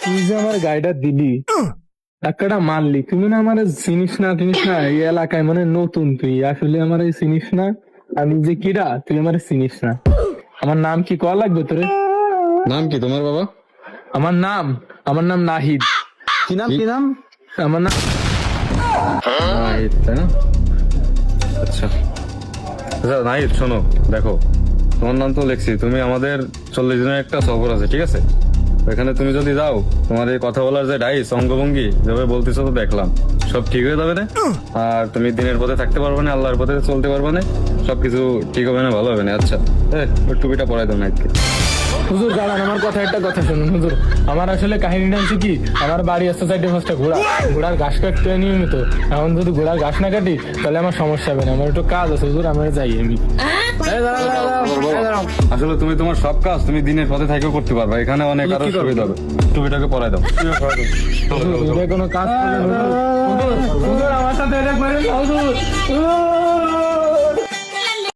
তুই যে আমার গাড়িটা দিলি, টাকাটা মারলি, তুমি না আমার চিনিস না এই এলাকায় মানে নতুন, তুই আসলে আমার চিনিস না। আমি যে কিরা তুই আমার চিনিস না। আমার নাম কি কয়া লাগবে তোরে? নাম কি তোমার বাবা? আমার নাম নাহিদ। কি নাম? আমার নাম নাহিদ, তাই না? আচ্ছা আচ্ছা নাহিদ, শোনো, দেখো, তোমার নাম তো লিখছি, তুমি আমাদের 40 দিনের একটা সফর আছে, ঠিক আছে? এখানে তুমি যদি যাও, তোমার এই কথা বলার যে ডাইস অঙ্গভঙ্গি যেভাবে বলতেছো তো দেখলাম, সব ঠিক হয়ে যাবে না। আর তুমি দিনের পথে থাকতে পারবে না, আল্লাহর পথে চলতে পারবে না, সবকিছু ঠিক হবে না, ভালো হবে না। আচ্ছা ওই টুপিটা পরাই দাও নাহিদকে। হুজুর দাঁড়ান, আমার একটা কথা শুনুন হুজুর। আমার আসলে কাহিনীটা হচ্ছে কি, আমার বাড়ি আসতে চাইতে ফার্স্টে ঘোড়ার ঘাস কাটতে হয় নিয়মিত। এখন যদি ঘোড়ার ঘাস না কাটি তাহলে আমার সমস্যা হবে না। আমার একটু কাজ আছে হুজুর, আমরা যাই। আমি আসলে তুমি তোমার সব কাজ তুমি দিনের পথে থাকেও করতে পারবে, এখানে অনেক আরো সুবিধা হবে। টুপিটাকে পরাই দাও। হুজুর, কোনো কাজ করবেন হুজুর? হুজুর, আমার সাথে এটা করেন না, হুজুর।